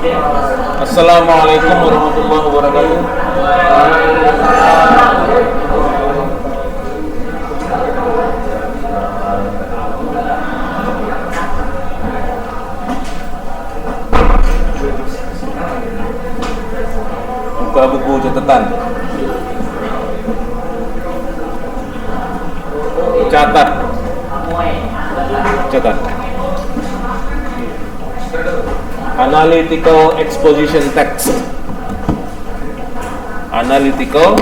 Assalamualaikum warahmatullahi wabarakatuh. Buka buku catatan. Catat. Analytical exposition text. Analytical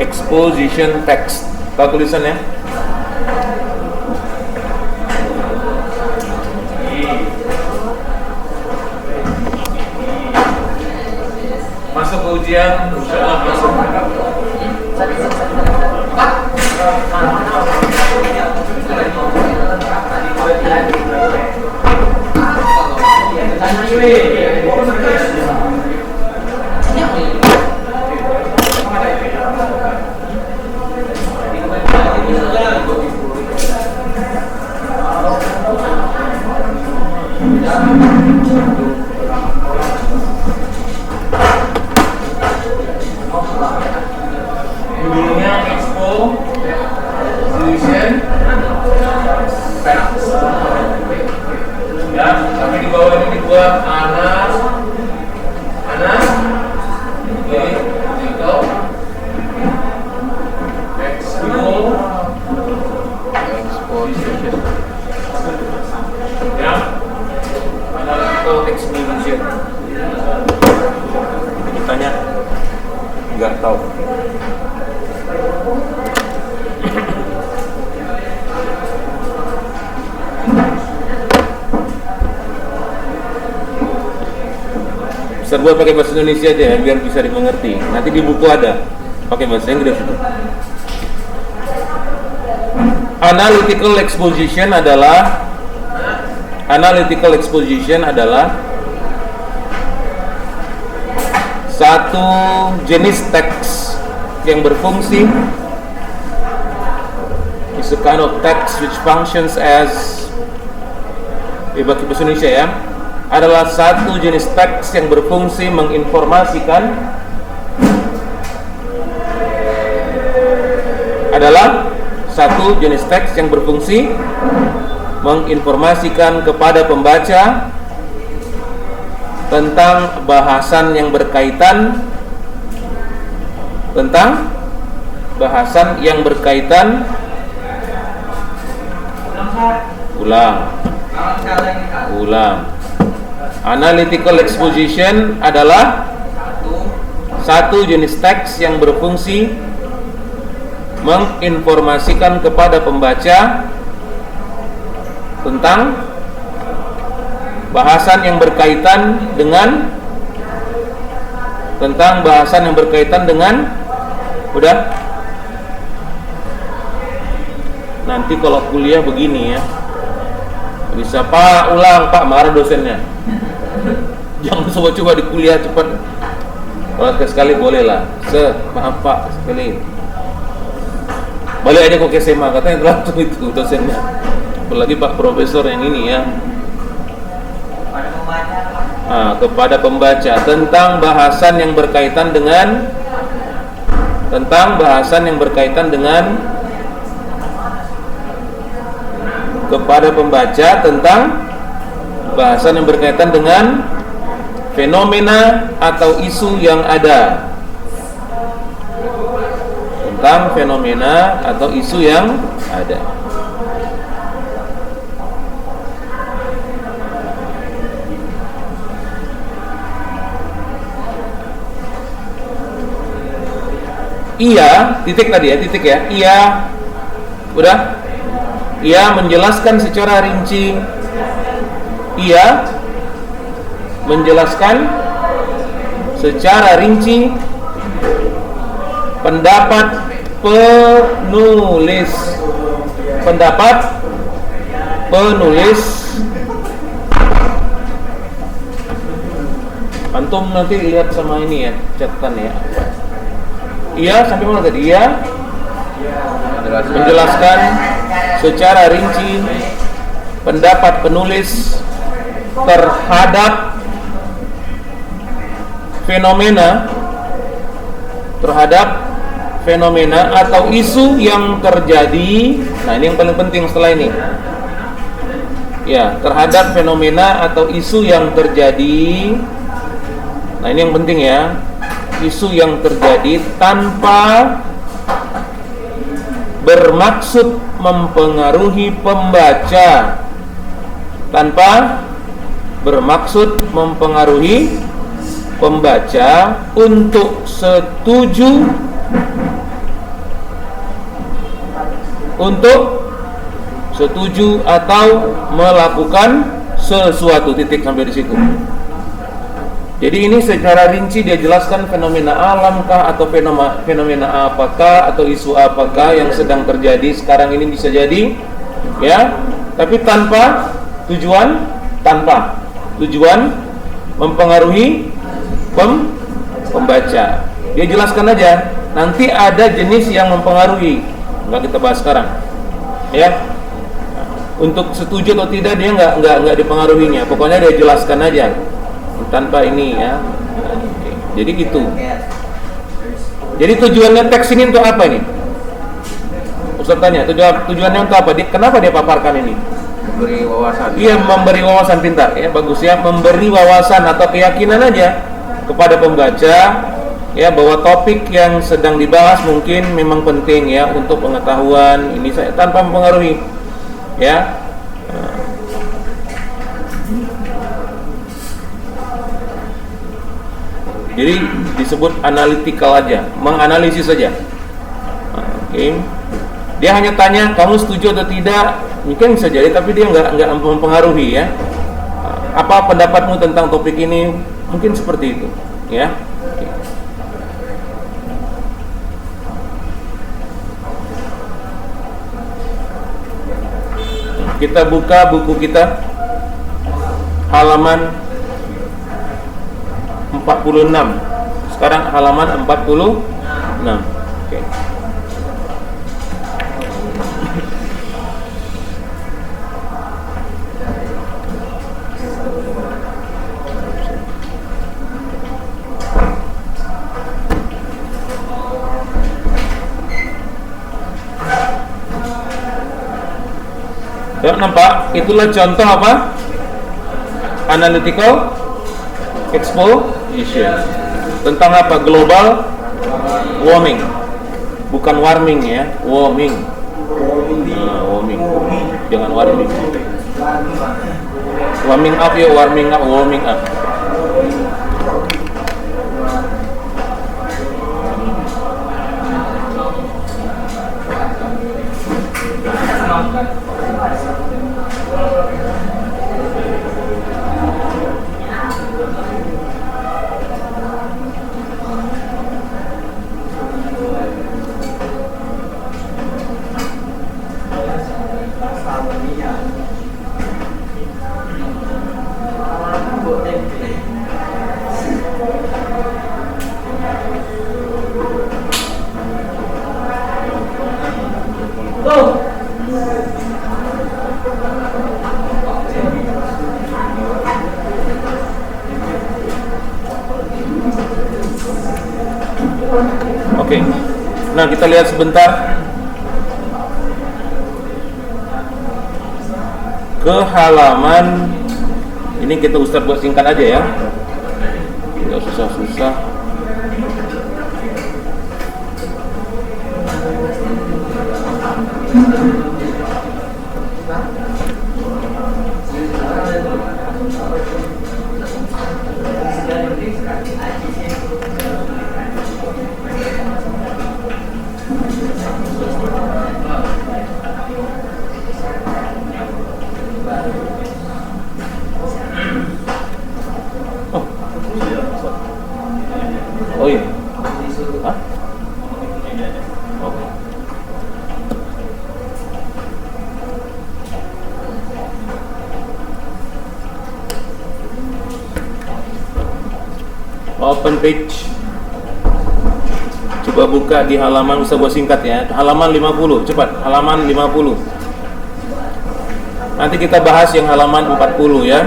exposition text. Tahu tulisannya? Masuk ke ujian, insyaallah masuk. Judulnya exposition facts. Ya, tapi di bawah ini dibuat analytical exposition. Ya, analytical exposition. Ditanya nggak tahu. Bisa buat pakai bahasa Indonesia aja ya, biar bisa dimengerti. Nanti di buku ada pakai bahasa Inggris itu. Analytical exposition adalah satu jenis teks yang berfungsi. It's a kind of text which functions as, pakai bahasa Indonesia ya, adalah satu jenis teks yang berfungsi menginformasikan kepada pembaca tentang bahasan yang berkaitan ulang. Analytical exposition adalah satu jenis teks yang berfungsi menginformasikan kepada pembaca tentang bahasan yang berkaitan dengan udah. Nanti kalau kuliah begini ya, bisa Pak ulang Pak, marah dosennya. Jangan coba-coba di kuliah cepat. Kalau sekali boleh lah. Maaf Pak, sekali. Balik aja kok ke SMA, katanya langsung itu dosennya. Apalagi Pak Profesor yang ini ya. Kepada pembaca tentang bahasan yang berkaitan dengan fenomena atau isu yang ada. Ia, titik tadi ya, titik ya. Ia menjelaskan secara rinci. Pendapat penulis. Antum nanti lihat sama ini ya, catatan ya. Ia sampai mana tadi? Ia menjelaskan secara rinci pendapat penulis terhadap fenomena atau isu yang terjadi. Nah, ini yang paling penting setelah ini. Ya, terhadap fenomena atau isu yang terjadi. Nah, ini yang penting ya. Isu yang terjadi tanpa bermaksud mempengaruhi pembaca. Tanpa bermaksud mempengaruhi pembaca untuk setuju atau melakukan sesuatu. Titik sampai di situ. Jadi ini secara rinci dia jelaskan fenomena alamkah atau fenomena apakah atau isu apakah yang sedang terjadi sekarang ini bisa jadi, ya, tapi tanpa tujuan mempengaruhi pembaca. Dia jelaskan aja. Nanti ada jenis yang mempengaruhi, nggak kita bahas sekarang, ya. Untuk setuju atau tidak dia nggak dipengaruhinya. Pokoknya dia jelaskan aja tanpa ini, ya. Oke. Jadi gitu. Jadi tujuannya teks ini untuk apa ini? Ustaz tanya, tujuannya untuk apa? Kenapa dia paparkan ini? Memberi wawasan. Iya, memberi wawasan, pintar ya, bagus ya, memberi wawasan atau keyakinan aja kepada pembaca ya bahwa topik yang sedang dibahas mungkin memang penting ya untuk pengetahuan ini saya tanpa mempengaruhi ya. Jadi disebut analytical aja, menganalisis saja. Oke. Dia hanya tanya kamu setuju atau tidak, mungkin bisa jadi, tapi dia nggak mempengaruhi ya. Apa pendapatmu tentang topik ini? Mungkin seperti itu, ya. Oke. Kita buka buku kita halaman 46. Sekarang halaman 46. Oke. Ya, nampak? Itulah contoh apa? Analytical exposition. Tentang apa? Global warming. Bukan warming ya, warming. Warming. Jangan warming. Warming up ya, warming up. Oke. Nah, kita lihat sebentar ke halaman ini, kita Ustaz buat singkat aja ya. Enggak susah-susah. Oh iya. Hah? Oke. Open page. Coba buka di halaman, usah buat singkat ya. Halaman 50, cepat. Halaman 50. Nanti kita bahas yang halaman 40 ya.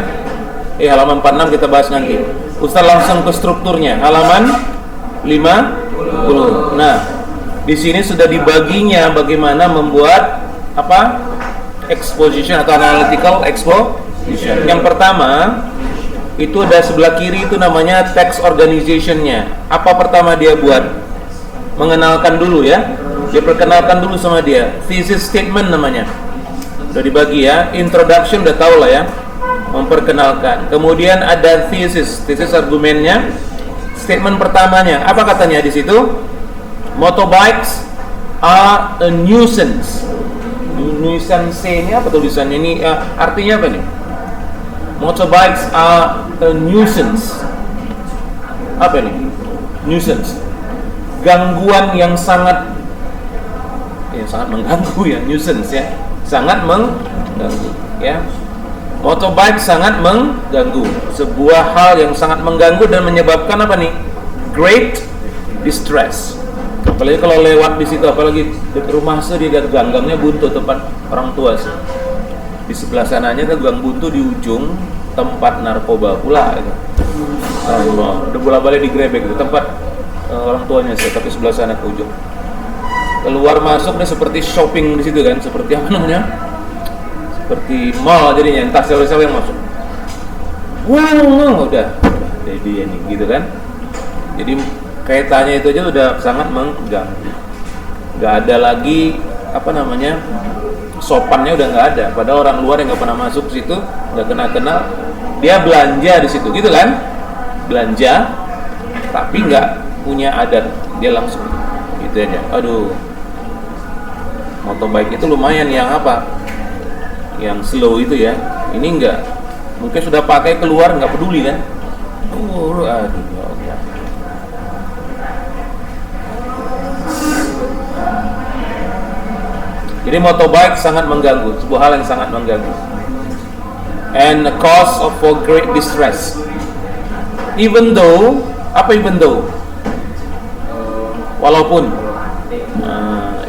Halaman 46 kita bahas nanti. Ustaz langsung ke strukturnya, halaman 50. Nah, di sini sudah dibaginya bagaimana membuat apa? Exposition atau analytical exposition. Yang pertama itu ada sebelah kiri, itu namanya text organization-nya. Apa pertama dia buat? Mengenalkan dulu ya. Dia perkenalkan dulu sama dia. Thesis statement namanya. Udah dibagi ya. Introduction udah tahu lah ya. Memperkenalkan. Kemudian ada thesis argumennya. Statement pertamanya, apa katanya di situ? Motorbikes are a nuisance. Nuisance ini apa tulisannya ini? Artinya apa nih? Motorbikes are a nuisance. Apa ini? Nuisance. Gangguan yang sangat mengganggu ya, nuisance ya. Sangat mengganggu ya. Motorbike sangat mengganggu, sebuah hal yang sangat mengganggu dan menyebabkan apa nih? Great distress. Apalagi kalau lewat di situ, apalagi di rumah dia ganggangnya buntu tempat orang tua sih. Di sebelah sananya kan gang buntu di ujung tempat narkoba pula. Gitu. Allah, udah bola-balik digrebek itu tempat orang tuanya sih, tapi sebelah sana ke ujung. Keluar masuk dia seperti shopping di situ kan, seperti apa namanya? Seperti mall jadinya, entah siapa yang masuk. Wow, udah jadi ini gitu kan. Jadi kaitannya itu aja udah sangat mengganggu. Gak ada lagi apa namanya, sopannya udah nggak ada. Padahal orang luar yang nggak pernah masuk situ, nggak kenal, dia belanja di situ, gitu kan? Belanja, tapi nggak punya adat, dia langsung gitu aja. Aduh, motorbike itu lumayan yang apa? Yang slow itu ya, ini enggak, mungkin sudah pakai keluar nggak peduli kan. Aduh, ya Allah. Jadi motorbike sangat mengganggu, sebuah hal yang sangat mengganggu, and a cause for great distress. Even though, walaupun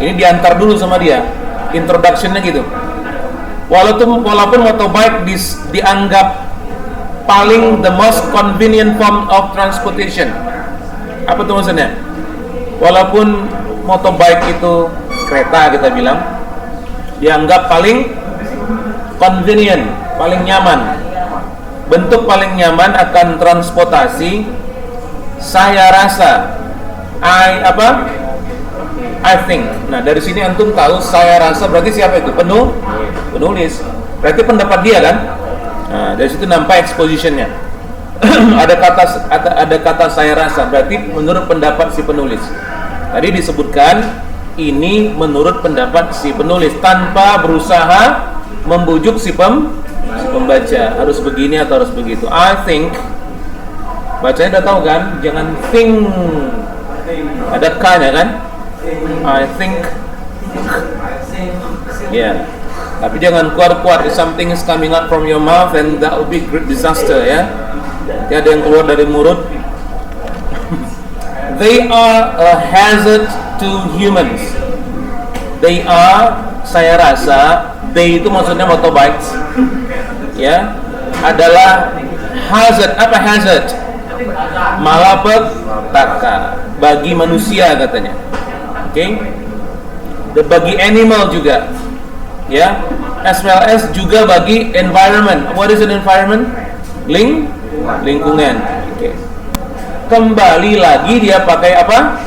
ini diantar dulu sama dia, introduction-nya gitu. Walaupun motorbike dianggap paling the most convenient form of transportation. Apa tuh maksudnya? Walaupun motorbike itu kereta kita bilang dianggap paling convenient, paling nyaman. Bentuk paling nyaman akan transportasi, saya rasa I think. Nah, dari sini antum tahu saya rasa berarti siapa itu? Penulis. Berarti pendapat dia kan? Nah, dari situ nampak expositionnya. ada kata saya rasa, berarti menurut pendapat si penulis. Tadi disebutkan ini menurut pendapat si penulis tanpa berusaha membujuk si pembaca harus begini atau harus begitu. I think, bacanya udah tahu kan? Jangan think, ada K-nya kan? I think, yeah. Tapi jangan kuat-kuat. If something is coming out from your mouth, then that will be great disaster ya. Nanti ada yang keluar dari mulut. They are a hazard to humans. They are, saya rasa, they itu maksudnya motorbikes, ya, adalah hazard. Apa hazard? Malapetaka bagi manusia katanya. Okay? Bagi animal juga, ya, as well as juga bagi environment. What is an environment? Lingkungan. Okay. Kembali lagi dia pakai apa?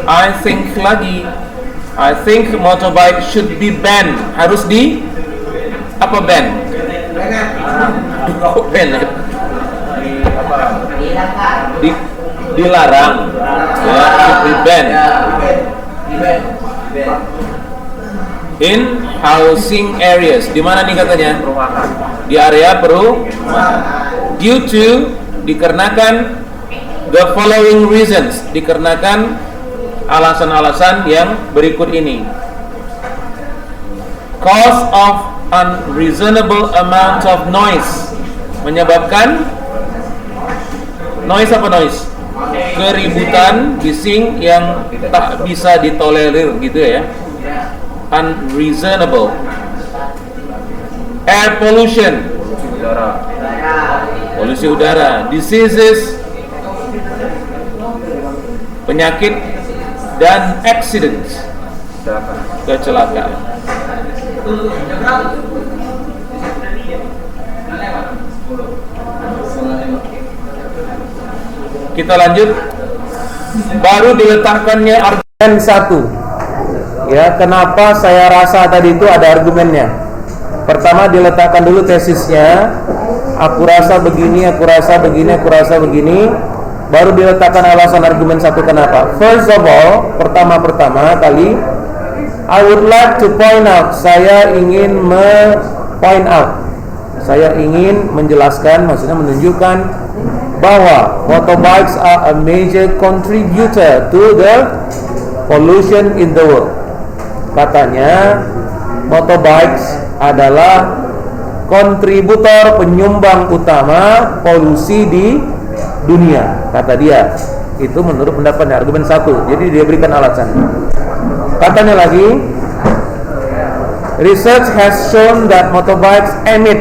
I think lagi. I think motorbike should be banned. Harus di apa ban? Ban ya? Dilarang. Ya, should be banned. In housing areas. Di mana nih katanya? Di area perumahan. Due to, dikarenakan, the following reasons, dikarenakan alasan-alasan yang berikut ini. Cause of unreasonable amount of noise, menyebabkan noise apa noise? Keributan, bising yang tak bisa ditolerir gitu ya. Unreasonable. Air pollution, polusi udara. Diseases penyakit dan accidents, kecelakaan. Kita lanjut. Baru diletakkannya argumen satu. Ya, kenapa saya rasa tadi itu ada argumennya. Pertama diletakkan dulu tesisnya. Aku rasa begini, aku rasa begini, aku rasa begini. Baru diletakkan alasan argumen satu kenapa. First of all, pertama kali, I would like to point out. Saya ingin point out. Saya ingin menjelaskan, maksudnya menunjukkan bahwa motorbikes are a major contributor to the pollution in the world. Katanya motorbikes adalah kontributor penyumbang utama polusi di dunia, kata dia. Itu menurut pendapatnya, argumen satu. Jadi dia berikan alasan. Katanya lagi, research has shown that motorbikes emit.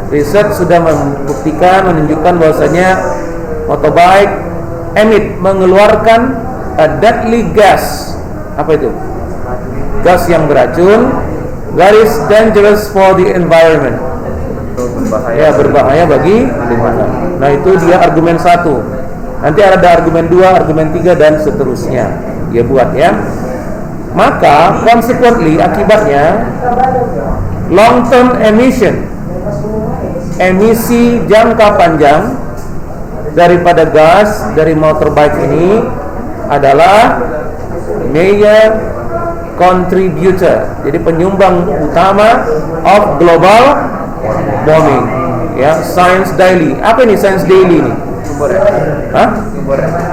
Research sudah membuktikan, menunjukkan bahwasanya motorbike mengeluarkan a deadly gas. Apa itu? Gas yang beracun. That is dangerous for the environment. Berbahaya bagi lingkungan. Nah, itu dia argumen satu. Nanti ada argumen 2, argumen 3 dan seterusnya. Dia buat ya. Maka consequently, akibatnya long term emission, emisi jangka panjang daripada gas dari motorbike ini adalah major contributor, jadi penyumbang utama of global warming. Ya, Science Daily. Apa ini Science Daily ini?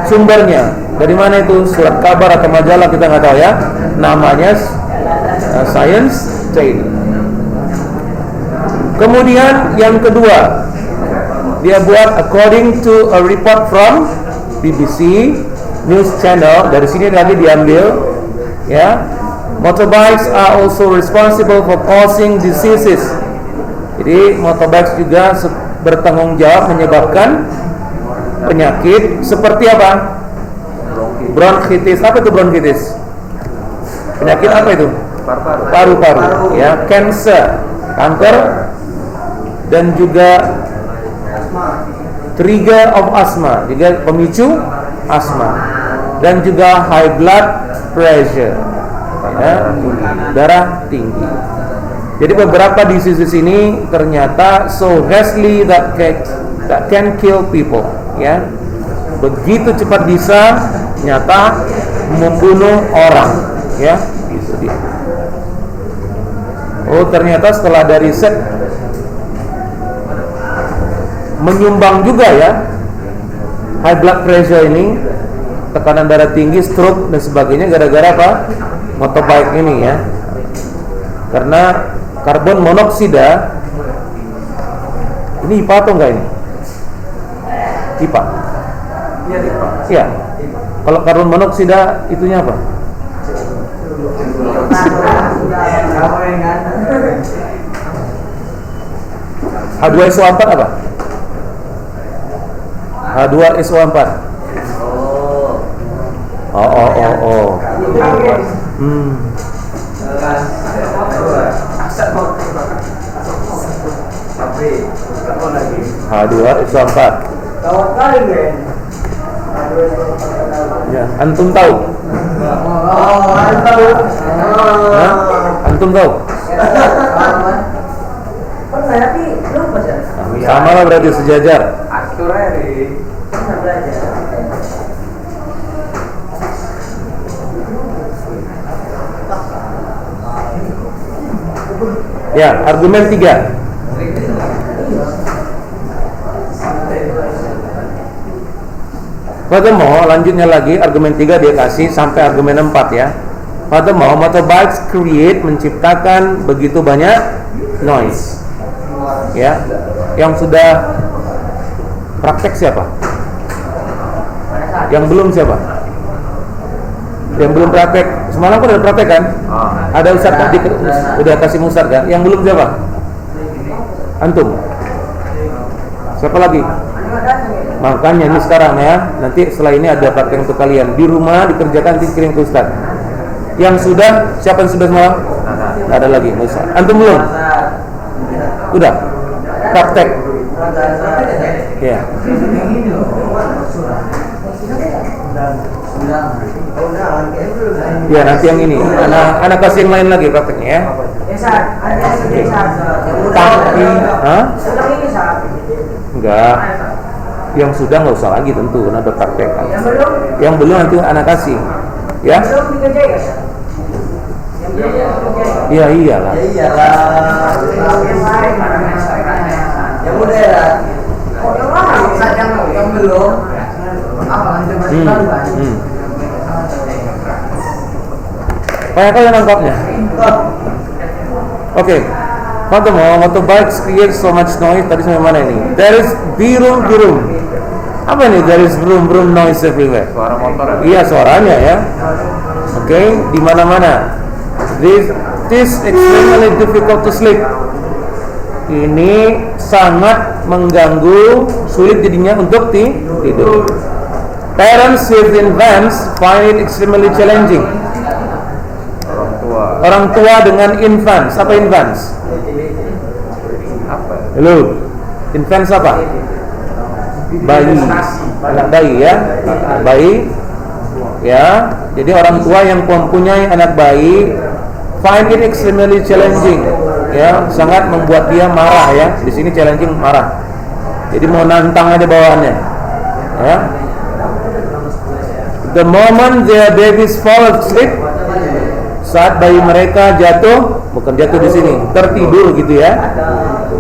Sumbernya dari mana itu? Surat kabar atau majalah, kita nggak tahu ya. Namanya Science Daily. Kemudian yang kedua, dia buat according to a report from BBC News Channel. Dari sini lagi diambil ya. Motorbikes are also responsible for causing diseases. Jadi motorbikes juga bertanggung jawab menyebabkan penyakit seperti apa? Bronkitis. Apa itu bronkitis? Penyakit apa itu? Paru-paru. Ya, cancer, kanker, dan juga trigger of asthma, juga pemicu asma, dan juga high blood pressure, ya, darah tinggi. Jadi beberapa diseases ini ternyata so ghastly that can kill people, ya, begitu cepat bisa nyata membunuh orang, ya, itu dia. Oh, ternyata setelah ada riset menyumbang juga ya high blood pressure ini, tekanan darah tinggi, stroke dan sebagainya gara-gara apa? Motorbike ini ya. Karena karbon monoksida ini IPA atau enggak ini? IPA. Iya, IPA. Iya. Kalau karbon monoksida itunya apa? H2SO4 apa? H2SO4. Oh. H2SO4. Ya, antum tahu? Antum tahu? Pernah tapi lupa sih. Sama lah berarti sejajar. Ya, argumen 3. Furthermore, lanjutnya lagi argumen 3 dia kasih sampai argumen 4 ya. Furthermore, motorbikes menciptakan begitu banyak noise. Ya, yang sudah praktek siapa? Yang belum siapa? Yang belum praktek. Semalam kan udah praktek kan? Ada Ustaz tadi udah kasih Ustaz kan? Yang belum siapa? Antum. Siapa lagi? Makanya ini sekarang ya, nanti setelah ini ada praktek untuk kalian di rumah dikerjakan, nanti kirim ke Ustaz. Yang sudah, siapa yang sudah semua? Nggak ada lagi, nggak usah. Antum belum? Udah? Praktek? Ya. Ya nanti yang ini, anak kasih yang lain lagi prakteknya ya. Tapi, enggak. Yang sudah nggak usah lagi tentu, karena ada praktek. Yang belum nanti anak kasih, ya. Iya iyalah. Yang udah ya. Yang belum. Kayak kalian nangkapnya. Oke. Furthermore, motorbikes create so much noise. Tadi sampai mana ini? There is birum. Apa ini? There is brum noise everywhere. Suara motor. Iya suaranya ya. Oke, di mana-mana. This extremely difficult to sleep. Ini sangat mengganggu, sulit jadinya untuk tidur. Parents who live in vans find it extremely challenging. Orang tua dengan infants. Apa infants? Halo, infants apa? Bayi, anak bayi ya, bayi. Ya, jadi orang tua yang mempunyai anak bayi find it extremely challenging. Ya, sangat membuat dia marah ya. Di sini challenging marah. Jadi mau nantang aja bawaannya. Ya. The moment their babies fall asleep, saat bayi mereka jatuh, bukan jatuh di sini, tertidur gitu ya.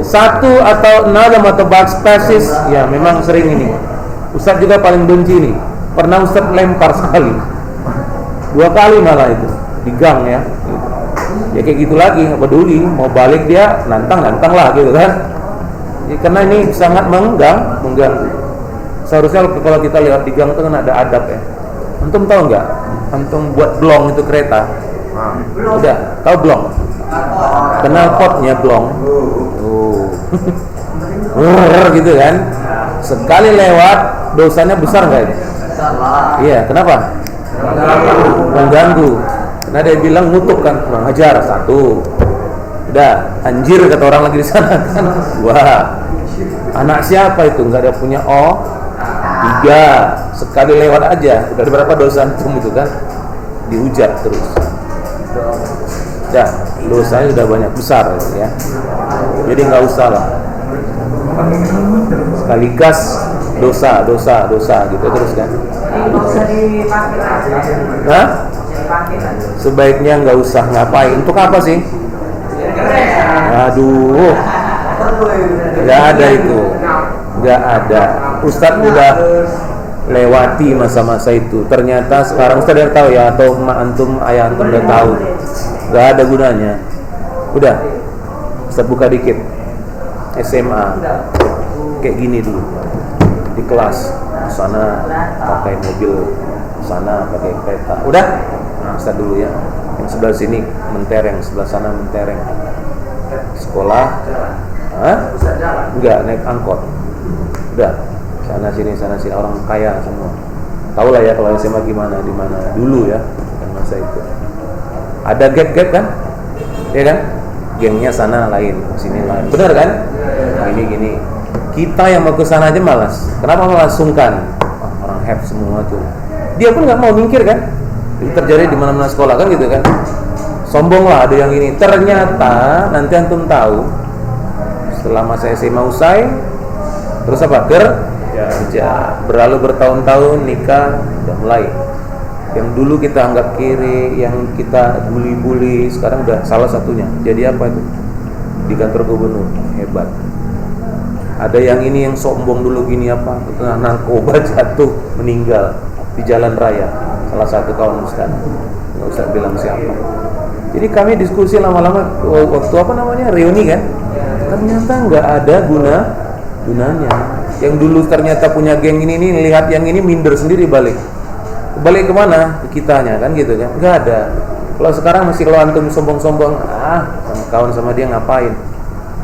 Satu atau another motorbike passes, ya memang sering ini. Ustadz juga paling benci ini. Pernah Ustadz lempar sekali, 2 kali malah itu di gang ya. Ya kayak gitu lagi, nggak peduli, mau balik dia nantang lah gitu kan. Ya, karena ini sangat mengganggu. Seharusnya kalau kita lihat di gang itu kan ada adab ya. Antum tahu nggak? Antum buat blong itu kereta. Udah, tahu blong? Kenal potnya blong. Gitu kan. Sekali lewat dosanya besar nggak itu? Iya, kenapa? Mengganggu. Karena dia bilang ngutuk kan, kurang ajar 1. Udah, anjir kata orang lagi di sana kan. Wah. Anak siapa itu? Nggak ada punya 3. Sekali lewat aja udah berapa dosa antum itu kan, dihujat terus. Dah, dosanya sudah banyak besar ya. Jadi nggak usah lah. Sekali gas dosa gitu terus kan. Hah? Sebaiknya nggak usah. Ngapain? Untuk apa sih? Aduh, nggak ada itu, nggak ada. Ustadz udah lewati masa-masa itu. Ternyata sekarang Ustadz udah tahu ya, atau emak antum, ayah antum udah tahu, nggak ada gunanya. Udah, Ustadz buka dikit. SMA kayak gini dulu di kelas, sana pakai mobil, sana pakai kereta. Udah, nah Ustadz dulu ya. Yang sebelah sini mentereng, sebelah sana mentereng. Sekolah, enggak naik angkot. Udah, sana sini orang kaya semua. Tahu lah ya kalau SMA gimana, di mana dulu ya, bukan masa itu. Ada gap kan? Ya kan? Gengnya sana lain, sini lain. Benar kan? Nah, ini gini. Kita yang mau ke sana aja malas. Kenapa malas? Sungkan. Orang have semua tuh. Dia pun nggak mau mikir kan? Itu terjadi di mana-mana sekolah kan gitu kan? Sombong lah ada yang ini. Ternyata nanti antum tahu setelah masa SMA usai, terus apa? Kerja. Berlalu bertahun-tahun nikah udah mulai. Yang dulu kita anggap kiri, yang kita bully, sekarang udah salah satunya. Jadi apa itu? Di kantor gubernur, hebat. Ada yang ini yang sombong dulu gini apa? Tengah narkoba jatuh meninggal di jalan raya. Salah satu kawan ustaz. Nggak usah bilang siapa. Jadi kami diskusi lama-lama waktu apa namanya reuni kan. Ternyata nggak ada gunanya. Yang dulu ternyata punya geng ini lihat yang ini minder sendiri balik kemana? Ke kitanya kan gitu kan, nggak ada. Kalau sekarang masih kalau antum sombong-sombong, sama kawan sama dia ngapain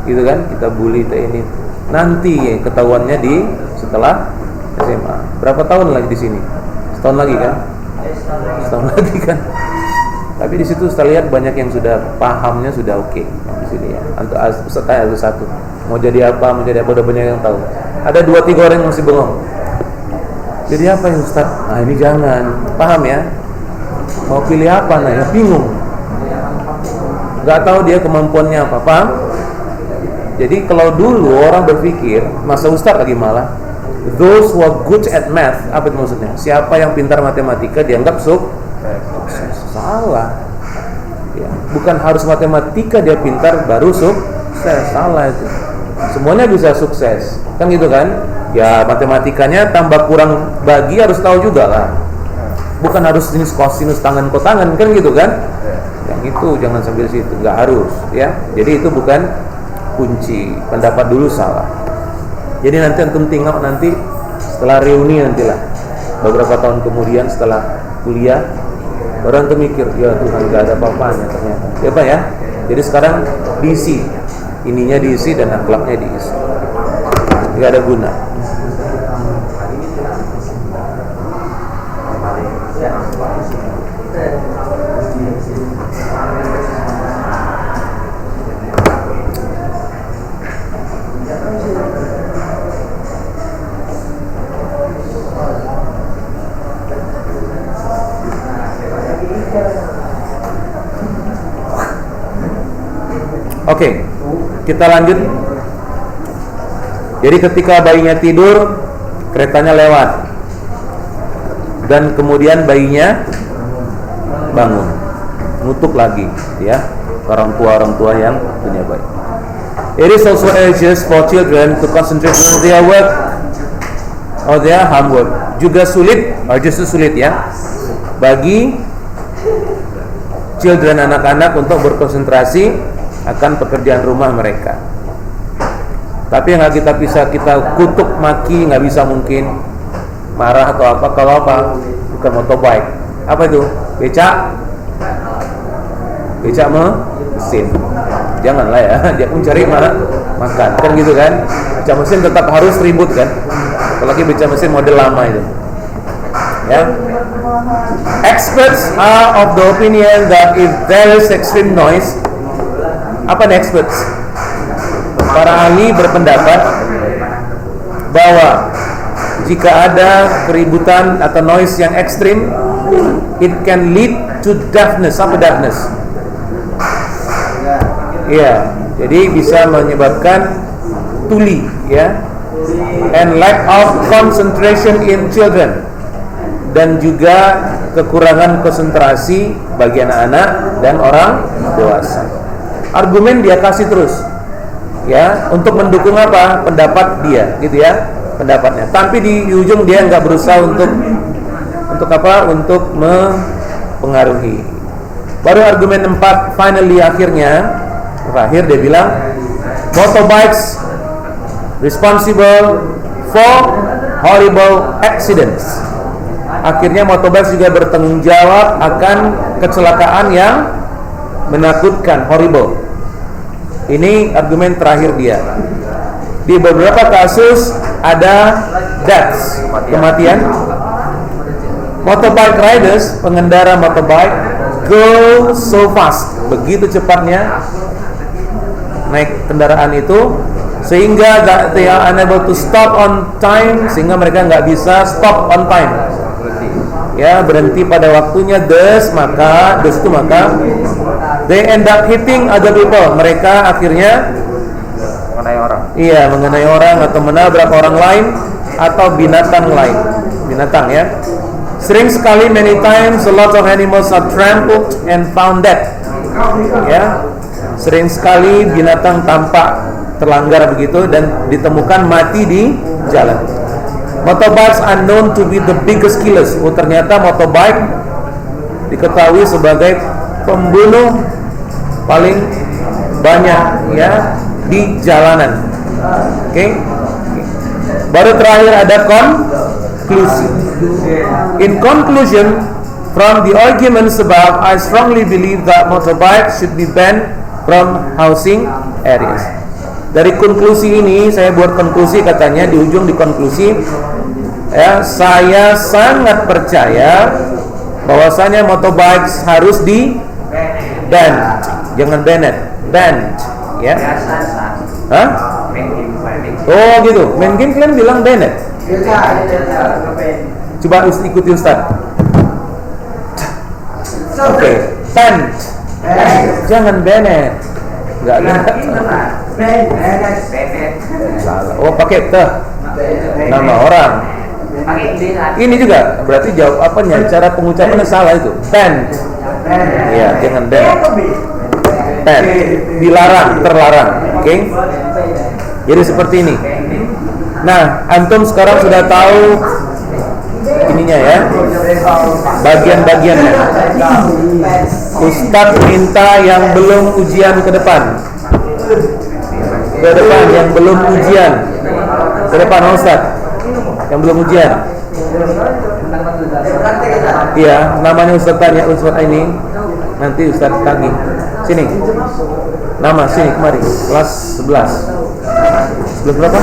gitu kan, kita bully ini nanti ketahuannya setelah SMA. Berapa tahun lagi di sini? Setahun lagi kan? Setahun lagi kan? Tapi di situ saya lihat banyak yang sudah pahamnya sudah oke di sini ya. Ustaz tanya satu, mau jadi apa udah banyak yang tahu. Ada 2-3 orang yang masih bengong. Jadi apa ya Ustaz? Nah ini jangan, paham ya? Mau pilih apa? Nah ya bingung. Gak tahu dia kemampuannya apa, paham? Jadi kalau dulu orang berpikir, masa Ustaz lagi malah, those who are good at math, apa itu maksudnya? Siapa yang pintar matematika dianggap sukses. Salah. Ya, bukan harus matematika dia pintar baru sukses. Salah itu. Semuanya bisa sukses. Kan gitu kan? Ya matematikanya tambah kurang bagi harus tahu juga lah. Bukan harus sinus kosinus tangan kotangan kan gitu kan? Yang itu jangan sambil situ, nggak harus ya. Jadi itu bukan kunci. Pendapat dulu salah. Jadi nanti antum tengok nanti setelah reuni nantilah beberapa tahun kemudian setelah kuliah orang tuh mikir ya Tuhan gak ada apa-apanya ternyata ya Pak ya. Jadi sekarang diisi, ininya diisi dan akhlaknya diisi, gak ada guna. Oke, kita lanjut. Jadi ketika bayinya tidur, keretanya lewat, dan kemudian bayinya bangun, ngutuk lagi, ya orang tua yang punya bayi. It is also urgent for children to concentrate on their work or their homework. Juga sulit, justru sulit ya, bagi children anak-anak untuk berkonsentrasi akan pekerjaan rumah mereka. Tapi yang nggak kita kutuk maki, nggak bisa mungkin marah atau apa. Kalau apa? Bukan motorbike. Apa itu? Becak mesin. Janganlah ya. Dia pun cari makan kan gitu kan. Becak mesin tetap harus ribut kan. Apalagi becak mesin model lama itu. Ya. Experts are of the opinion that if there is extreme noise, apa nih experts? Para ahli berpendapat bahwa jika ada keributan atau noise yang ekstrim, it can lead to deafness. Apa deafness? Iya, jadi bisa menyebabkan tuli, ya, and lack of concentration in children, dan juga kekurangan konsentrasi bagi anak-anak dan orang dewasa. Argumen dia kasih terus, ya, untuk mendukung apa? Pendapat dia, gitu ya, pendapatnya. Tapi di ujung dia nggak berusaha untuk apa? Untuk mempengaruhi. Baru argumen 4, finally terakhir dia bilang, motorbikes responsible for horrible accidents. Akhirnya motorbikes juga bertanggung jawab akan kecelakaan yang menakutkan, horrible. Ini argumen terakhir dia. Di beberapa kasus ada deaths, kematian. Motorbike riders, pengendara motorbike, go so fast, begitu cepatnya naik kendaraan itu, sehingga they are unable to stop on time, sehingga mereka nggak bisa stop on time. Ya, berhenti pada waktunya, maka they end up hitting other people. Mereka akhirnya mengenai orang. Iya, mengenai orang atau menabrak orang lain atau binatang lain. Binatang ya. Sering sekali, many times, a lot of animals are trampled and found dead. Ya, sering sekali binatang tampak terlanggar begitu dan ditemukan mati di jalan. Motorbikes are known to be the biggest killers. Ternyata motorbike diketahui sebagai pembunuh paling banyak ya di jalanan. Oke. Baru terakhir ada konklusi. In conclusion, from the arguments above, I strongly believe that motorbikes should be banned from housing areas. Dari konklusi ini, saya buat konklusi, katanya di ujung di konklusi, Ya, saya sangat percaya bahwasanya motorbikes harus di banned, jangan banned, banned, ya. Hah? Oh gitu. Main game kalian bilang banned. Coba ikuti Ustaz. Oke, banned. Jangan banned. Enggak ada. Salah. Oh, pakai te. Nama orang. Ini juga berarti jawab apanya? Cara pengucapannya salah itu. Banned. Iya, jangan banned. Banned. Dilarang, terlarang. Oke? Jadi seperti ini. Nah, antum sekarang sudah tahu ininya ya, bagian-bagiannya. Ustaz minta yang belum ujian ke depan. Ke depan yang belum ujian. Ke depan Ustaz. Yang belum ujian. Iya, namanya Ustaz tanya Ustaz ini. Nanti Ustaz tagih. Sini. Nama sini kemari. Kelas 11. 11 berapa?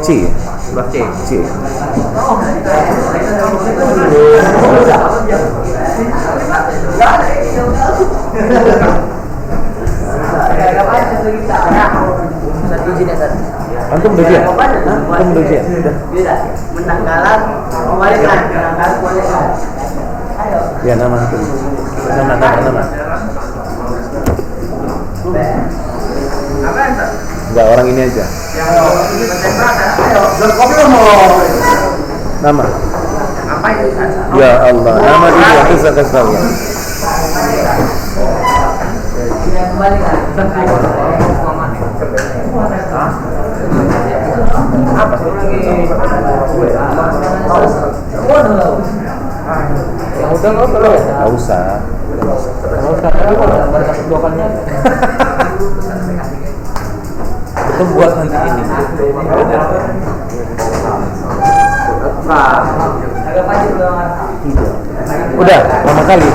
C. 11 C. C. Antum udah ujian? Antum udah ujian? Udah. Menang kalah, kembalikan. Menang kalah, kembalikan. Ayo. Ya, nama antum. Nama. Enggak, orang ini aja. Nama. Ya Allah, nama dia itu saya kasih tahu. Apa? Yang udah nggak usah. Kalau usah tadi mau gambar dua kalinya. Itu buat nanti ini. Udah, lama kali.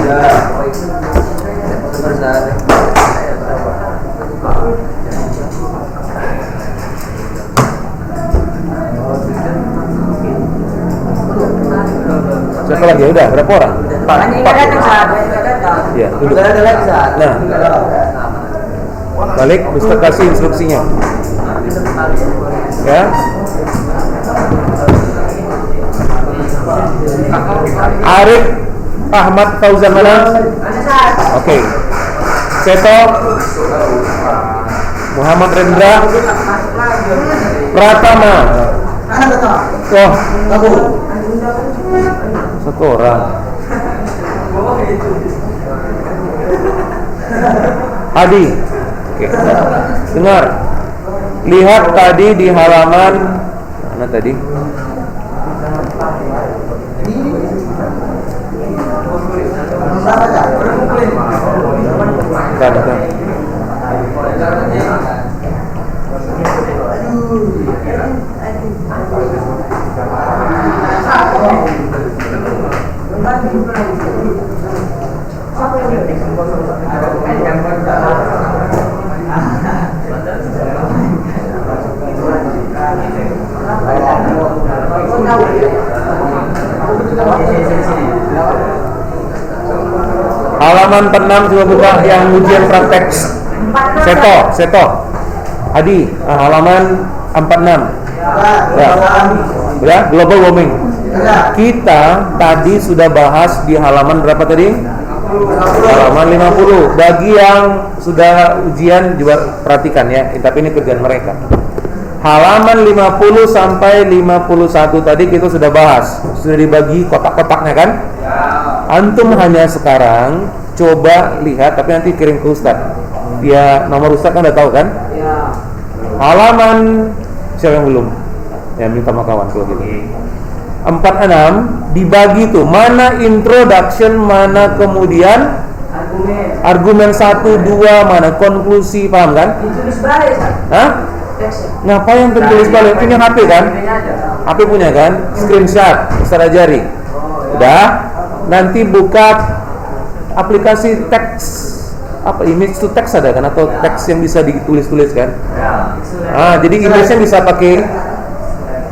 Siapa lagi? Udah, berapa orang? 4. Ya, duduk. Nah, balik, Ustaz kasih instruksinya. Ya. Arif Ahmad Fauzan mana? Oke. Seto Muhammad Rendra Pratama. Oh, satu orang. Adi. Oke. Dengar. Lihat tadi di halaman mana tadi? Bentar. Halaman 46 coba buka yang ujian praktek. Seto. Adi, halaman 46. Ya, global warming. Kita tadi sudah bahas di halaman berapa tadi? Halaman 50. Bagi yang sudah ujian juga perhatikan ya, tapi ini kerjaan mereka. Halaman 50 sampai 51 tadi kita sudah bahas. Sudah dibagi kotak-kotaknya kan? Antum hanya sekarang coba lihat, tapi nanti kirim ke Ustaz. Ya, nomor Ustaz kan udah tahu kan? Halaman siapa yang belum? Ya, minta sama kawan kalau gitu. 46 dibagi tuh, mana introduction, mana kemudian argumen 1, 2, mana konklusi, paham kan? Ditulis balik, hah? Ngapain tertulis balik? Punya HP kan? HP punya kan? Screenshot, Ustaz ajari. Udah? Nanti buka aplikasi teks, apa, image to text ada kan, atau teks yang bisa ditulis-tulis kan? Jadi image-nya bisa pakai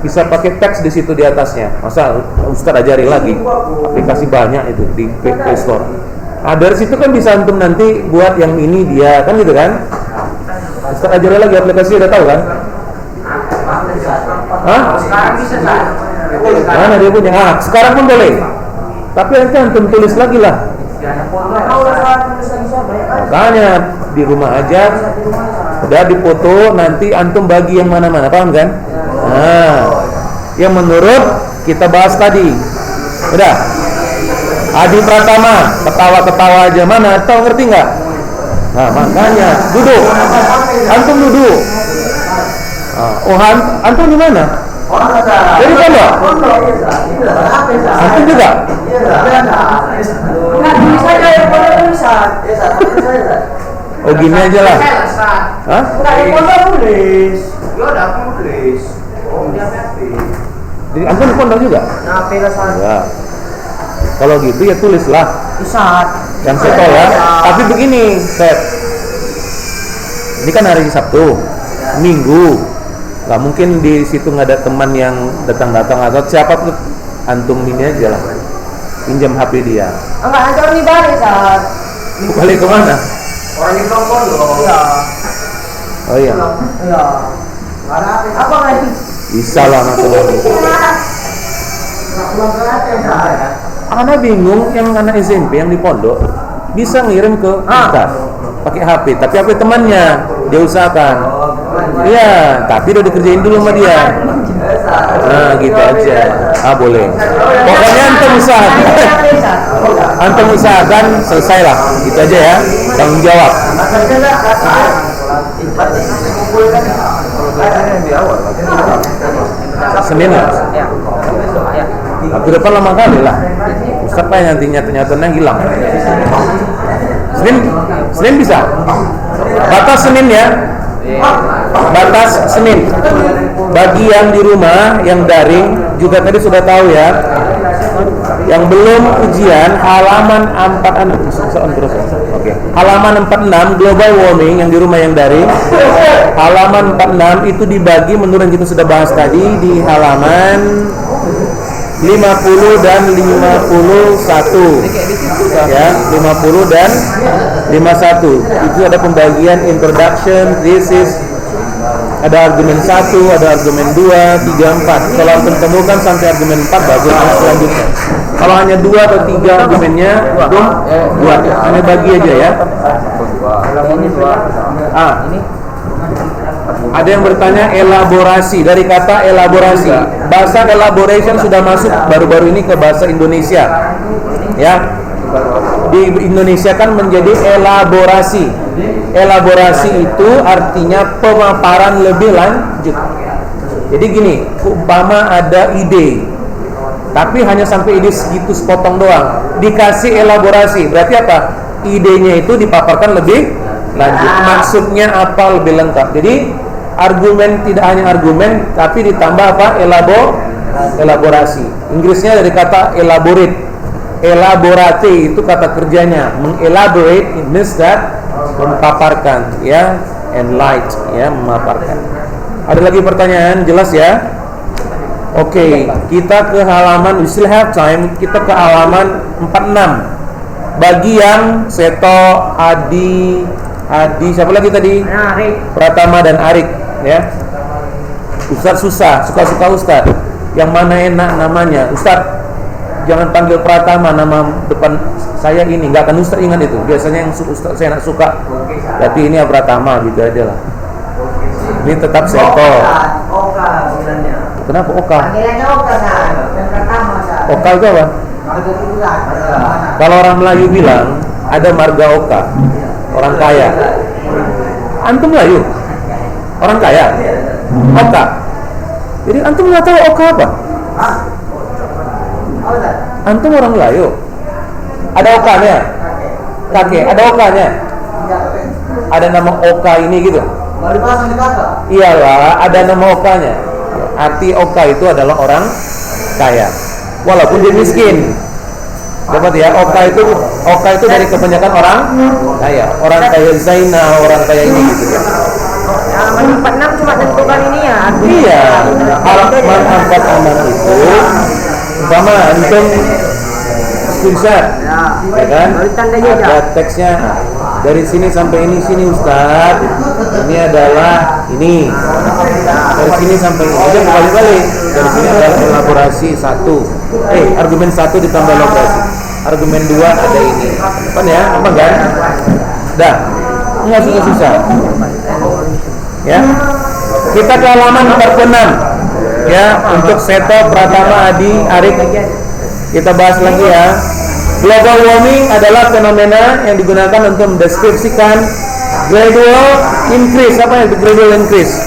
bisa pakai teks di situ di atasnya. Masa Ustaz ajari lagi? Aplikasi banyak itu di Play Store. Nah, dari situ kan bisa antum nanti buat yang ini dia, kan gitu kan? Ustaz ajari lagi aplikasi, udah tahu kan? Hah? Sekarang bisa kan? Mana dia punya? Ah, sekarang pun boleh. Tapi nanti antum tulis lagi lah. Makanya di rumah aja udah dipoto, nanti antum bagi yang mana-mana, paham kan? Nah, yang menurut kita bahas tadi udah Adi Pratama, ketawa-ketawa aja, mana? Tahu, ngerti nggak? Nah, makanya duduk, antum duduk. Oh, antum di mana? Jadi pondok? Antum juga? Oh, gini aja lah. Hah? Jadi antum di pondok juga? Ya. Kalau gitu ya tulislah. Yang seto ya. Tapi begini, Set. Ini kan hari Sabtu, Minggu. Gak mungkin di situ nggak ada teman yang datang-datang atau siapa pun, antum ini aja lah, pinjam HP dia. Enggak, antum ini balik saat. Balik kemana? Orang di telepon loh. Iya. Oh iya. Iya. Apa lagi? Bisa lah langsung. Anak bingung yang anak SMP yang di pondok bisa ngirim ke kita pakai HP, tapi HP temannya dia usahakan. Iya, tapi udah dikerjain dulu sama dia. Nah, gitu aja. Ah, boleh. Pokoknya antum usahakan selesai lah. Gitu aja ya. Tanggung jawab. Senin lah. Tapi depan lama kali lah. Ustaz lah nanti nyata-nyatanya hilang. Senin bisa. Batas Senin ya. Batas Senin. Bagi yang di rumah, yang daring juga tadi sudah tahu ya. Yang belum ujian halaman 46. Oke. Halaman 46 global warming yang di rumah yang daring. Halaman 46 itu dibagi menurut yang kita sudah bahas tadi di halaman 50 dan 51 ya, 50 dan 51 itu ada pembagian introduction, thesis, ada argumen 1, ada argumen 2, 3, 4. Kalau antum temukan sampai argumen 4 bagus selanjutnya. Kalau hanya 2 atau 3 argumennya buat hanya bagi aja ya. Ada yang bertanya elaborasi, dari kata elaborasi. Bahasa elaboration sudah masuk baru-baru ini ke bahasa Indonesia. Ya. Di Indonesia kan menjadi elaborasi. Elaborasi itu artinya pemaparan lebih lanjut. Jadi gini, umpama ada ide, tapi hanya sampai ide segitu sepotong doang, dikasih elaborasi, berarti apa? Idenya itu dipaparkan lebih lanjut. Maksudnya apa, lebih lengkap. Jadi argumen tidak hanya argumen, tapi ditambah apa? Elaborasi. Inggrisnya dari kata elaborate. Elaborate itu kata kerjanya. Mengelaborate it means that memaparkan, ya, enlight, ya, memaparkan. Ada lagi pertanyaan, jelas ya? Oke, kita ke halaman, we still have time. Kita ke halaman 46. Bagi yang Seto, Adi, siapa lagi tadi? Arik. Pratama dan Arik, ya. Ustaz susah, suka-suka Ustaz. Yang mana enak namanya? Ustaz, jangan panggil Pratama, nama depan saya ini, nggak akan Ustaz ingat itu. Biasanya yang Ustaz saya nak suka, tapi ini ya Pratama, gitu aja lah. Ini tetap Seto. Oka sebenarnya. Kenapa Oka? Panggilannya Oka kan, yang pertama kan. Oka itu apa? Kalau orang Melayu bilang ada marga Oka, orang kaya. Antum Melayu, orang kaya, Oka. Jadi antum nggak tahu Oka apa? Antum orang Melayu, ada Okanya, kakek, ada Okanya, ada nama Oka ini gitu. Iyalah, ada nama Okanya. Arti Oka itu adalah orang kaya, walaupun dia miskin. Dapat ya, Oka itu dari kebanyakan orang kaya, orang kaya Zainal, orang kaya ini gitu ya. halaman 46 cuma tentukan ini ya. Iya, halaman 46 itu umpama antum screenshot, ya kan? Ada teksnya. Dari sini sampai ini sini Ustaz. Ini adalah ini. Dari sini sampai ini. Jadi balik-balik. Dari sini adalah elaborasi 1. Argumen 1 ditambah elaborasi. Argumen 2 ada ini. Kan ya? Apa kan? Dah. Enggak susah-susah. Ya. Kita ke halaman 46. Ya, untuk Seto, Pratama, Adi, Arik. Kita bahas lagi ya. Global warming adalah fenomena yang digunakan untuk mendeskripsikan gradual increase. Apa itu gradual increase?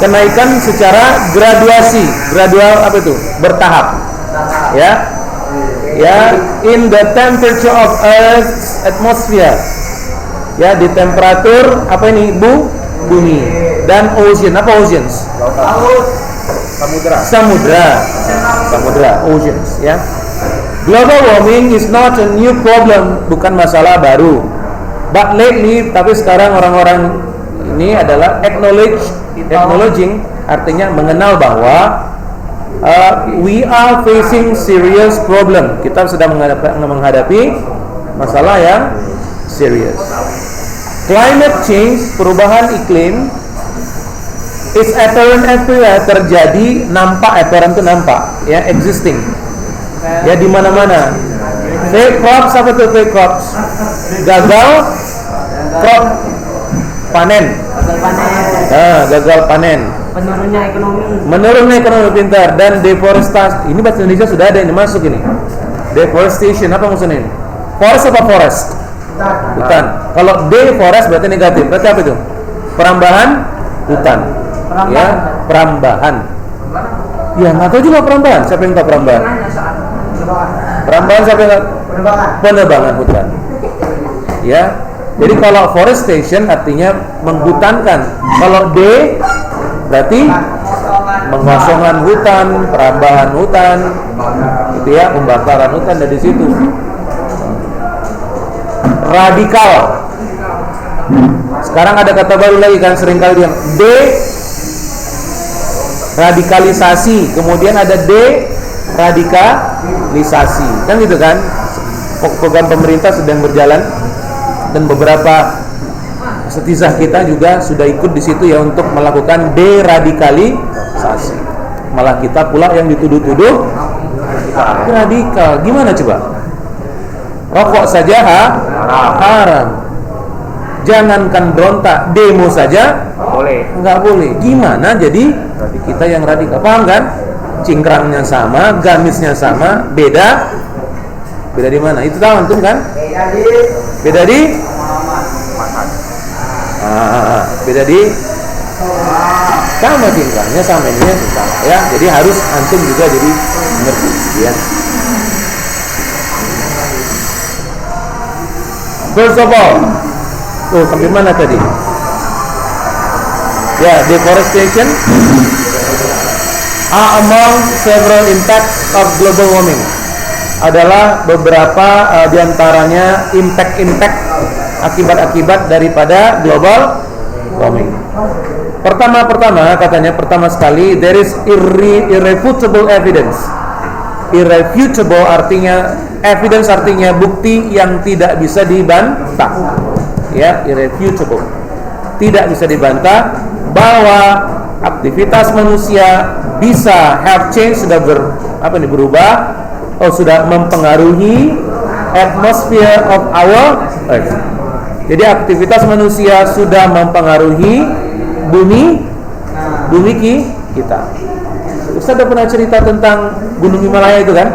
Kenaikan secara graduasi. Gradual apa itu? Bertahap. Ya. Ya, in the temperature of Earth's atmosphere. Ya, di temperatur apa ini? Bumi. Dan ocean. Apa oceans? Samudra, oceans, ya. Global warming is not a new problem, bukan masalah baru. But lately, tapi sekarang orang-orang ini adalah acknowledging, artinya mengenal bahwa we are facing serious problem. Kita sedang menghadapi masalah yang serius. Climate change, perubahan iklim, is apparent everywhere, terjadi, nampak, apparent itu nampak, ya, existing. Ya, di mana-mana. Fake crops, apa tuh fake crops? Gagal crop panen. Gagal panen. Menurunnya ekonomi pintar dan deforestasi. Ini bahasa Indonesia sudah ada yang masuk ini. Deforestation, apa maksudnya ini? Forest apa forest? Hutan. Kalau deforest berarti negatif. Berarti apa itu? Perambahan hutan. Ya, perambahan. Ya, nggak tahu juga perambahan. Siapa yang tahu perambahan? Perambahan siapa yang tahu? Penebangan hutan. Ya. Jadi kalau forestation artinya menghutankan. Kalau D berarti mengosongan hutan, perambahan hutan, gitu ya, pembakaran hutan dari situ. Radikal. Sekarang ada kata baru lagi kan, seringkali yang radikalisasi, kemudian ada deradikalisasi, kan gitu kan? Program pemerintah sedang berjalan dan beberapa setizah kita juga sudah ikut di situ ya untuk melakukan deradikalisasi. Malah kita pula yang dituduh-tuduh radikal. Gimana coba? Rokok saja haram. Jangankan berontak, demo saja nggak boleh. Gimana jadi kita yang radikal? Paham kan? Cingkrangnya sama, gamisnya sama, beda di mana? Itu tahu antum kan? Beda di sama cingkrangnya, sama ininya sama ya. Jadi harus antum juga jadi ngerti ya. First of all, sampai mana tadi? Ya, deforestation are among several impacts of global warming. Adalah beberapa diantaranya impact akibat-akibat daripada global warming. Pertama katanya, pertama sekali, there is irrefutable evidence. Irrefutable artinya evidence, artinya bukti yang tidak bisa dibantah. Ya, irrefutable, tidak bisa dibantah bahwa aktivitas manusia bisa have change, sudah berubah, sudah mempengaruhi atmosphere of our earth. Jadi aktivitas manusia sudah mempengaruhi bumi kita. Ustaz udah pernah cerita tentang Gunung Himalaya itu kan?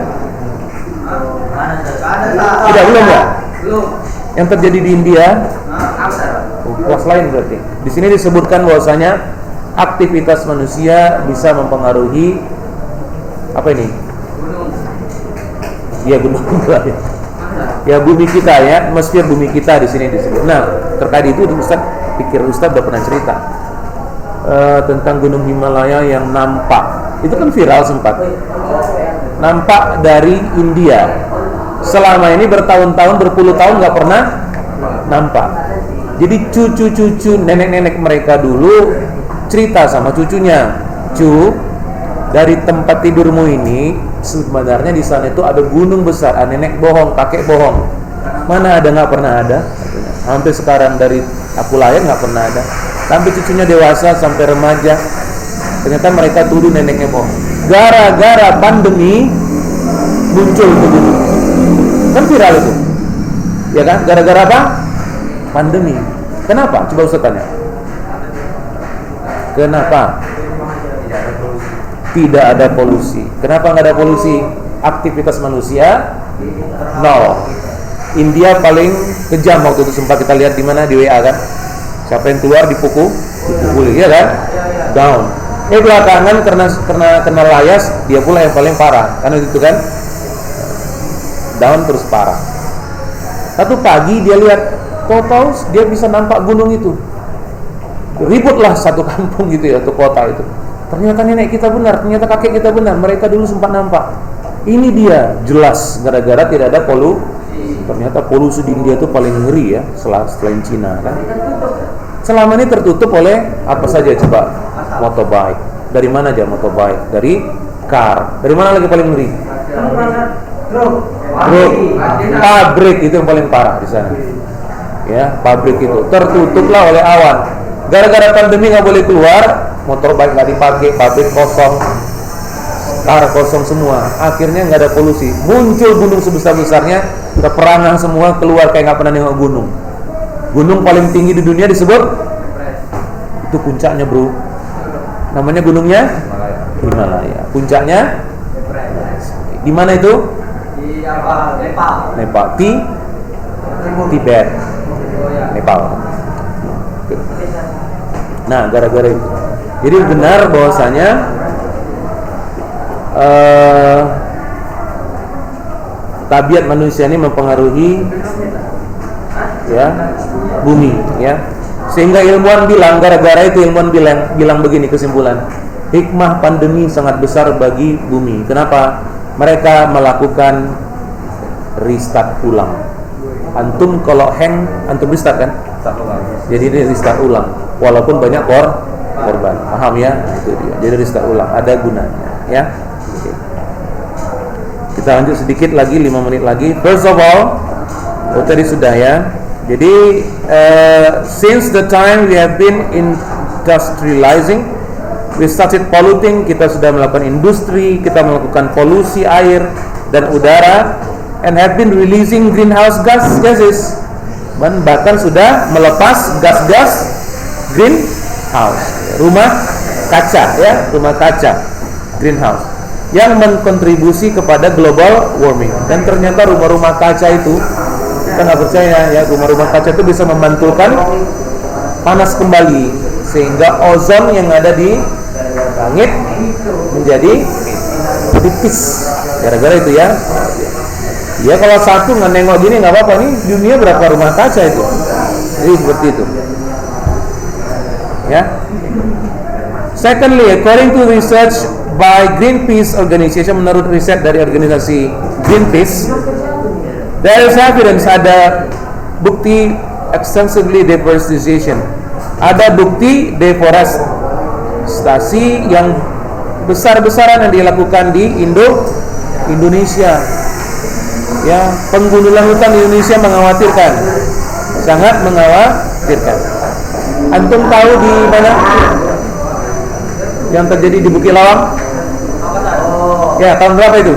Tidak, belum ya? Yang terjadi di India. Kelas lain berarti. Di sini disebutkan bahwasanya aktivitas manusia bisa mempengaruhi apa ini? Ya, gunung ya, bumi kita ya, atmosfer bumi kita di sini disebut. Nah, terkait itu Ustaz udah pernah cerita tentang Gunung Himalaya yang nampak. Itu kan viral sempat. Nampak dari India. Selama ini bertahun-tahun, berpuluh tahun nggak pernah nampak. Jadi cucu-cucu nenek-nenek mereka dulu cerita sama cucunya, dari tempat tidurmu ini sebenarnya di sana itu ada gunung besar. Nenek bohong, kakek bohong. Mana ada, nggak pernah ada. Hampir sekarang dari aku lahir nggak pernah ada. Sampai cucunya dewasa, sampai remaja, ternyata mereka tuduh neneknya bohong. Gara-gara pandemi muncul itu gunung. Kan viral itu, ya kan? Gara-gara apa? Pandemi. Kenapa? Coba Ustaz tanya. Kenapa? Tidak ada polusi. Kenapa nggak ada polusi? Aktivitas manusia nol. India paling kejam waktu itu, sempat kita lihat di mana, di WA kan. Siapa yang keluar dipukul, ya kan? Down. Belakangan karena kena layas, dia pula yang paling parah. Karena itu kan down terus parah. Satu pagi dia lihat, tahu dia bisa nampak gunung itu. Ributlah satu kampung gitu ya, satu kota itu. Ternyata nenek kita benar, ternyata kakek kita benar. Mereka dulu sempat nampak. Ini dia jelas gara-gara tidak ada ternyata polusi di India itu paling ngeri ya, selain Cina kan. Selama ini tertutup oleh apa saja coba? Motorbike. Dari mana aja motorbike? Dari car. Dari mana lagi paling ngeri? Pabrik itu yang paling parah di sana. Ya, pabrik itu tertutuplah oleh awan. Gara-gara pandemi nggak boleh keluar, motorbike nggak dipakai, pabrik kosong, car kosong semua. Akhirnya nggak ada polusi. Muncul gunung sebesar-besarnya, peperangan semua, keluar kayak nggak pernah nengok gunung. Gunung paling tinggi di dunia disebut itu puncaknya, bro. Namanya gunungnya Himalaya. Puncaknya di mana itu? Di Nepal. Tibet. Nepal. Nah, gara-gara itu. Jadi benar bahwasanya tabiat manusia ini mempengaruhi ya bumi ya. Sehingga ilmuwan bilang, gara-gara itu ilmuwan bilang begini kesimpulan. Hikmah pandemi sangat besar bagi bumi. Kenapa? Mereka melakukan restart ulang. Antum kalau hang, antum restart kan? Jadi ini restart ulang. Walaupun banyak korban. Paham ya? Itu dia. Jadi restart ulang, ada gunanya ya. Oke. Kita lanjut sedikit lagi, 5 menit lagi. First of all, tadi sudah ya. Jadi since the time we have been industrializing, we started polluting. Kita sudah melakukan industri, kita melakukan polusi air dan udara, and have been releasing greenhouse gases. Bahkan sudah melepas gas-gas greenhouse, rumah kaca ya, rumah kaca greenhouse yang menkontribusi kepada global warming. Dan ternyata rumah-rumah kaca itu, kita nggak percaya ya, rumah-rumah kaca itu bisa memantulkan panas kembali, sehingga ozon yang ada di langit menjadi tipis gara-gara itu ya. Ya kalau satu nggak nengok gini nggak apa-apa, nih dunia berapa rumah kaca itu. Jadi seperti itu ya. Secondly, according to research by Greenpeace organization, menurut riset dari organisasi Greenpeace, there is evidence, ada bukti extensively deforestation, ada bukti deforestasi yang besar-besaran yang dilakukan di Indonesia. Ya, penggundulan hutan di Indonesia mengkhawatirkan, sangat mengkhawatirkan. Antum tahu di mana yang terjadi di Bukit Lawang? Ya, tahun berapa itu?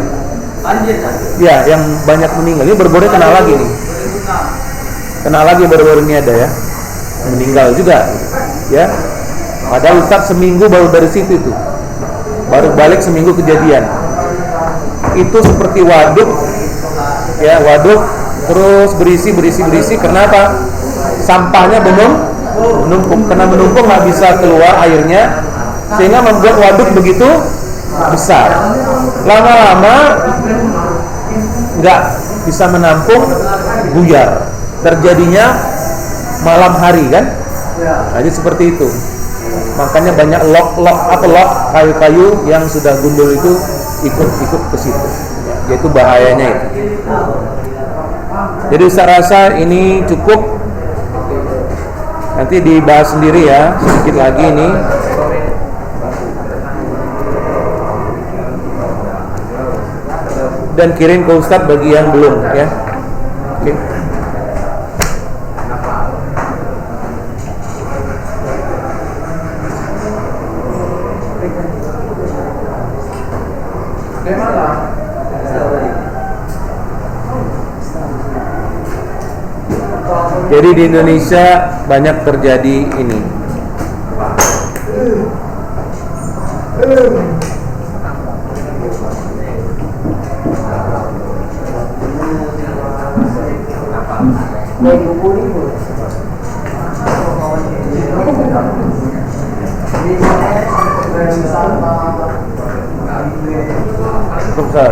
Ya, yang banyak meninggal. Ini baru-baru kena lagi nih. Kena lagi baru-baru ini ada ya. Meninggal juga. Ya. Padahal Ustaz seminggu baru dari situ itu. Baru balik seminggu kejadian. Itu seperti waduk. Ya, waduk terus berisi. Kenapa? Sampahnya menumpuk. Karena menumpuk nggak bisa keluar airnya, sehingga membuat waduk begitu besar. Lama-lama nggak bisa menampung, buyar. Terjadinya malam hari kan? Nah, jadi seperti itu. Makanya banyak lok kayu-kayu yang sudah gundul itu ikut ke situ. Yaitu bahayanya itu. Jadi saya rasa ini cukup Nanti dibahas sendiri ya, sedikit lagi ini. Dan kirim ke Ustadz bagi yang belum ya. Oke. Jadi di Indonesia banyak terjadi ini. Besar.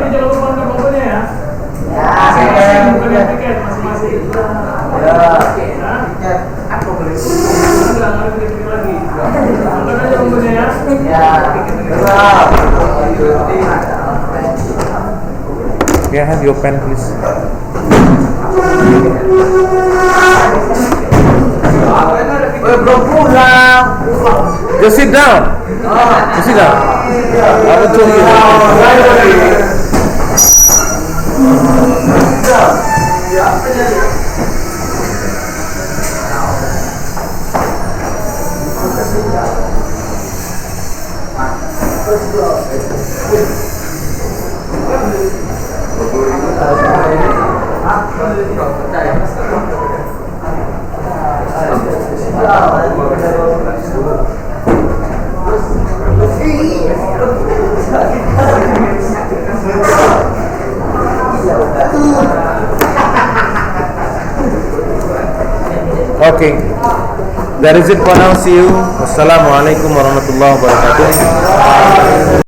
Can I have your pen, please? Belum pulang. Just sit down. Just sit down. I will tell you. Okay, that is it for now. See you. Wassalamualaikum warahmatullahi wabarakatuh.